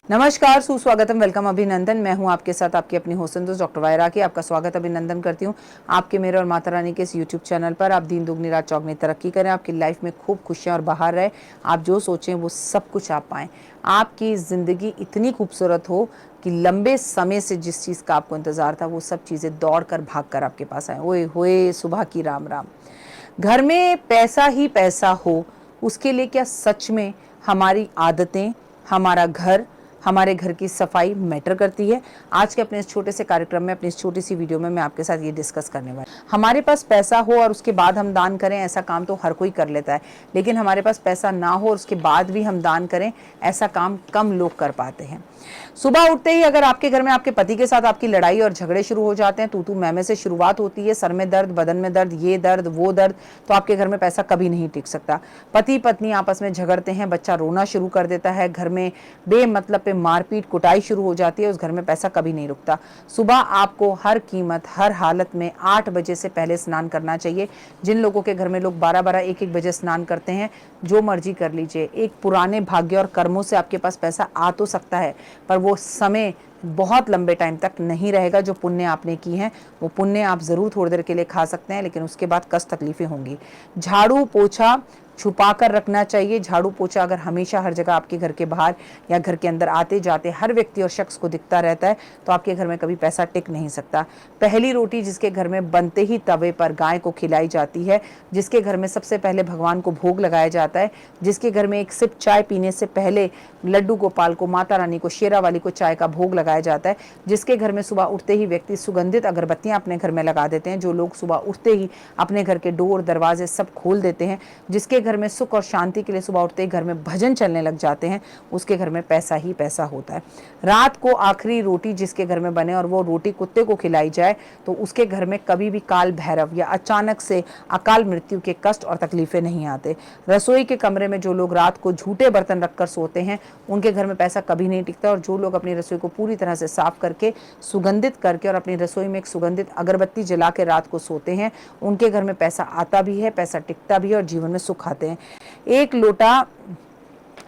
नमस्कार, सुस्वागतम, वेलकम, अभिनंदन। मैं हूं आपके साथ आपकी अपनी होस्ट दोस्त डॉक्टर वायरा की। आपका स्वागत अभिनंदन करती हूं आपके, मेरे और माता रानी के इस यूट्यूब चैनल पर। आप दिन दुगनी रात चौगनी तरक्की करें, आपकी लाइफ में खूब खुशियां और बहार रहे, आप जो सोचें वो सब कुछ आप पाएं, आपकी ज़िंदगी इतनी खूबसूरत हो कि लंबे समय से जिस चीज़ का आपको इंतज़ार था वो सब चीज़ें दौड़ कर भाग कर आपके पास आए। ओए होए, सुबह की राम राम। घर में पैसा ही पैसा हो, उसके लिए क्या सच में हमारी आदतें, हमारा घर, हमारे घर की सफाई मैटर करती है? आज के अपने इस छोटे से कार्यक्रम में, अपनी इस छोटी सी वीडियो में मैं आपके साथ ये डिस्कस करने वाली। हमारे पास पैसा हो और उसके बाद हम दान करें, ऐसा काम तो हर कोई कर लेता है, लेकिन हमारे पास पैसा ना हो और उसके बाद भी हम दान करें, ऐसा काम कम लोग कर पाते हैं। सुबह उठते ही अगर आपके घर में आपके पति के साथ आपकी लड़ाई और झगड़े शुरू हो जाते हैं, तू मैं से शुरुआत होती है, सर में दर्द, बदन में दर्द, ये दर्द वो दर्द, तो आपके घर में पैसा कभी नहीं टिक सकता। पति पत्नी आपस में झगड़ते हैं, बच्चा रोना शुरू कर देता है, घर में बेमतलब पे मारपीट कुटाई शुरू हो जाती है, उस घर में पैसा कभी नहीं रुकता। सुबह आपको हर कीमत, हर हालत में 8 बजे से पहले स्नान करना चाहिए। जिन लोगों के घर में लोग 12-12, 1-1 बजे स्नान करते हैं, जो मर्जी कर लीजिए। एक पुराने भाग्य और कर्मों से आपके पास पैसा आ तो सकता है, पर वो समय बहुत लंबे टाइम तक नहीं रहेगा। जो पुण्य आपने की हैं वो पुण्य आप ज़रूर थोड़ी देर के लिए खा सकते हैं, लेकिन उसके बाद कष्ट तकलीफ़ें होंगी। झाड़ू पोछा छुपा कर रखना चाहिए। झाड़ू पोछा अगर हमेशा हर जगह आपके घर के बाहर या घर के अंदर आते जाते हर व्यक्ति और शख्स को दिखता रहता है, तो आपके घर में कभी पैसा टिक नहीं सकता। पहली रोटी जिसके घर में बनते ही तवे पर गाय को खिलाई जाती है, जिसके घर में सबसे पहले भगवान को भोग लगाया जाता है, जिसके घर में एक सिप चाय पीने से पहले लड्डू गोपाल को, माता रानी को, शेरा वाली को चाय का भोग लगाया जाता है, जिसके घर में सुबह उठते ही व्यक्ति सुगंधित अगरबत्तियां अपने घर में लगा देते हैं, जो लोग सुबह उठते ही अपने घर के डोर दरवाजे सब खोल देते हैं, जिसके घर में सुख और शांति के लिए सुबह उठते ही घर में भजन चलने लग जाते हैं, उसके घर में पैसा ही पैसा होता है। रात को आखिरी रोटी जिसके घर में बने और वो रोटी कुत्ते को खिलाई जाए, तो उसके घर में कभी भी काल भैरव या अचानक से अकाल मृत्यु के कष्ट और तकलीफें नहीं आते। रसोई के कमरे में जो लोग रात को झूठे बर्तन रखकर सोते हैं, उनके घर में पैसा कभी नहीं टिकता। और जो लोग अपनी रसोई को पूरी तरह से साफ करके, सुगंधित करके और अपनी रसोई में एक सुगंधित अगरबत्ती जला के रात को सोते हैं, उनके घर में पैसा आता भी है, पैसा टिकता भी है और जीवन में सुख आते हैं। एक लोटा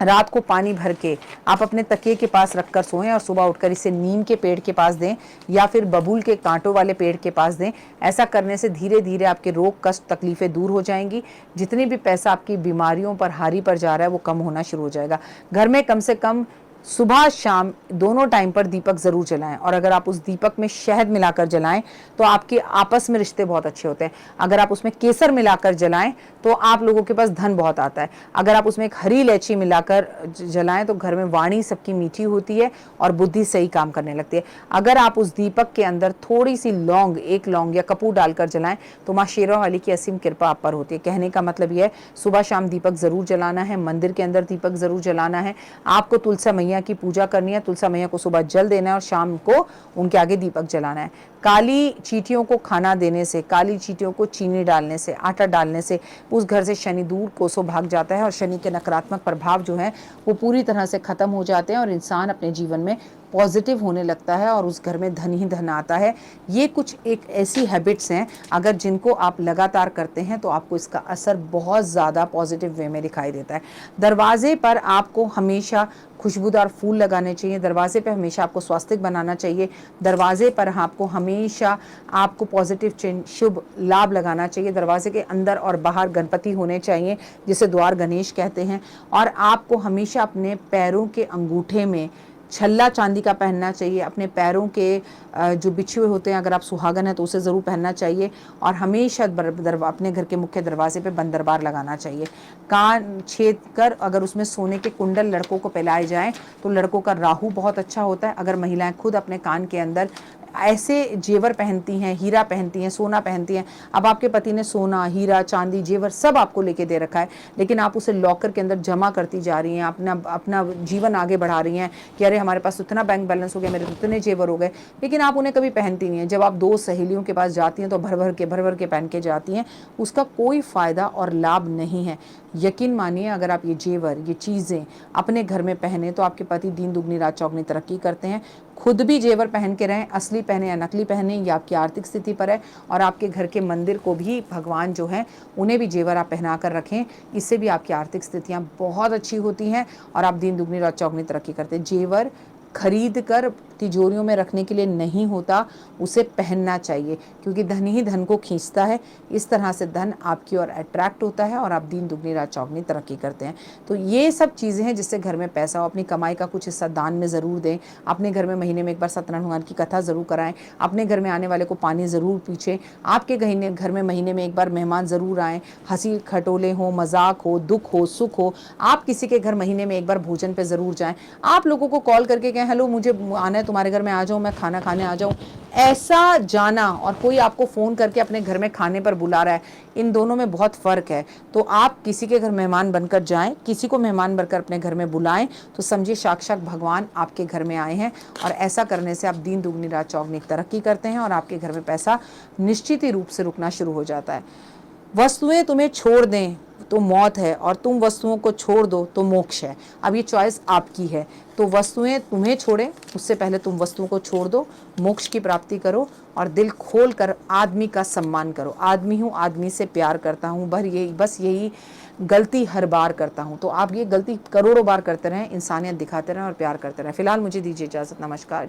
रात को पानी भर के आप अपने तकिए के पास रखकर सोएं और सुबह उठकर इसे नीम के पेड़ के पास दें या फिर बबूल के कांटों वाले पेड़ के पास दें। ऐसा करने से धीरे धीरे आपके रोग, कष्ट, तकलीफें दूर हो जाएंगी। जितनी भी पैसा आपकी बीमारियों पर, हारी पर जा रहा है, वो कम होना शुरू हो जाएगा। घर में कम से कम सुबह शाम दोनों टाइम पर दीपक ज़रूर जलाएं, और अगर आप उस दीपक में शहद मिलाकर जलाएं तो आपके आपस में रिश्ते बहुत अच्छे होते हैं। अगर आप उसमें केसर मिलाकर जलाएं तो आप लोगों के पास धन बहुत आता है। अगर आप उसमें एक हरी इलायची मिलाकर जलाएं तो घर में वाणी सबकी मीठी होती है और बुद्धि सही काम करने लगती है। अगर आप उस दीपक के अंदर थोड़ी सी लौंग, एक लौंग या कपूर डालकर जलाएं तो माँ शेरा वाली की असीम कृपा आप पर होती है। कहने का मतलब यह है, सुबह शाम दीपक ज़रूर जलाना है, मंदिर के अंदर दीपक ज़रूर जलाना है। आपको तुलसा मैया की पूजा करनी है, तुलसा मैया को सुबह जल देना है और शाम को उनके आगे दीपक जलाना है। काली चींटियों को खाना देने से, काली चींटियों को चीनी डालने से, आटा डालने से उस घर से शनि दूर कोसों भाग जाता है और शनि के नकारात्मक प्रभाव जो है वो पूरी तरह से खत्म हो जाते हैं और इंसान अपने जीवन में पॉजिटिव होने लगता है और उस घर में धन ही धन आता है। ये कुछ एक ऐसी हैबिट्स हैं, अगर जिनको आप लगातार करते हैं तो आपको इसका असर बहुत ज़्यादा पॉजिटिव वे में दिखाई देता है। दरवाजे पर आपको हमेशा खुशबूदार फूल लगाने चाहिए। दरवाजे पे हमेशा आपको स्वास्तिक बनाना चाहिए। दरवाजे पर आपको हमेशा आपको पॉजिटिव चिन्ह, शुभ लाभ लगाना चाहिए। दरवाजे के अंदर और बाहर गणपति होने चाहिए, जिसे द्वार गणेश कहते हैं। और आपको हमेशा अपने पैरों के अंगूठे में छल्ला चांदी का पहनना चाहिए। अपने पैरों के जो बिछुए होते हैं, अगर आप सुहागन हैं तो उसे ज़रूर पहनना चाहिए। और हमेशा अपने घर के मुख्य दरवाजे पे बंद दरबार लगाना चाहिए। कान छेद कर अगर उसमें सोने के कुंडल लड़कों को पहनाए जाएं तो लड़कों का राहु बहुत अच्छा होता है। अगर महिलाएं खुद अपने कान के अंदर ऐसे जेवर पहनती हैं, हीरा पहनती हैं, सोना पहनती हैं, अब आपके पति ने सोना, हीरा, चांदी, जेवर सब आपको लेके दे रखा है, लेकिन आप उसे लॉकर के अंदर जमा करती जा रही हैं, अपना जीवन आगे बढ़ा रही हैं कि अरे हमारे पास इतना बैंक बैलेंस हो गया, मेरे इतने जेवर हो गए, लेकिन आप उन्हें कभी पहनती नहीं हैं। जब आप 2 सहेलियों के पास जाती हैं तो भर भर के पहन के जाती हैं, उसका कोई फ़ायदा और लाभ नहीं है। यकीन मानिए, अगर आप ये जेवर, ये चीज़ें अपने घर में पहने तो आपके पति दिन दुगनी रात चौगनी तरक्की करते हैं। खुद भी जेवर पहन के रहें, असली पहने या नकली पहने, ये आपकी आर्थिक स्थिति पर है। और आपके घर के मंदिर को भी भगवान जो हैं उन्हें भी जेवर आप पहना कर रखें, इससे भी आपकी आर्थिक स्थितियाँ बहुत अच्छी होती हैं और आप दिन दुगनी रात चौगनी तरक्की करते हैं। जेवर खरीद कर तिजोरियों में रखने के लिए नहीं होता, उसे पहनना चाहिए, क्योंकि धन ही धन को खींचता है। इस तरह से धन आपकी ओर अट्रैक्ट होता है और आप दिन दुगनी रात चौगनी तरक्की करते हैं। तो ये सब चीज़ें हैं जिससे घर में पैसा हो। अपनी कमाई का कुछ हिस्सा दान में ज़रूर दें। अपने घर में महीने में एक बार सत्यनारायण भगवान की कथा ज़रूर कराएं। अपने घर में आने वाले को पानी ज़रूर पीछे। आपके घर में महीने में एक बार मेहमान ज़रूर आएँ, हंसी खटोले हो, मजाक हो, दुख हो, सुख हो। आप किसी के घर महीने में एक बार भोजन पे ज़रूर जाएं। आप लोगों को कॉल करके कहें हेलो मुझे आना है तुम्हारे घर में, आ जाऊँ, मैं खाना खाने आ जाऊँ। ऐसा जाना और कोई आपको फ़ोन करके अपने घर में खाने पर बुला रहा है, इन दोनों में बहुत फ़र्क है। तो आप किसी के घर मेहमान बनकर जाएं, किसी को मेहमान बनकर अपने घर में बुलाएं, तो समझिए साक्षात भगवान आपके घर में आए हैं। और ऐसा करने से आप दिन दुगनी रात चौगनी तरक्की करते हैं और आपके घर में पैसा निश्चित ही रूप से रुकना शुरू हो जाता है। वस्तुएं तुम्हें छोड़ दें तो मौत है और तुम वस्तुओं को छोड़ दो तो मोक्ष है। अब ये चॉइस आपकी है। तो वस्तुएं तुम्हें छोड़ें, उससे पहले तुम वस्तुओं को छोड़ दो, मोक्ष की प्राप्ति करो और दिल खोल कर आदमी का सम्मान करो। आदमी हूँ, आदमी से प्यार करता हूँ, बस यही गलती हर बार करता हूँ। तो आप ये गलती करोड़ों बार करते रहें, इंसानियत दिखाते रहें और प्यार करते रहें। फिलहाल मुझे दीजिए इजाज़त। नमस्कार।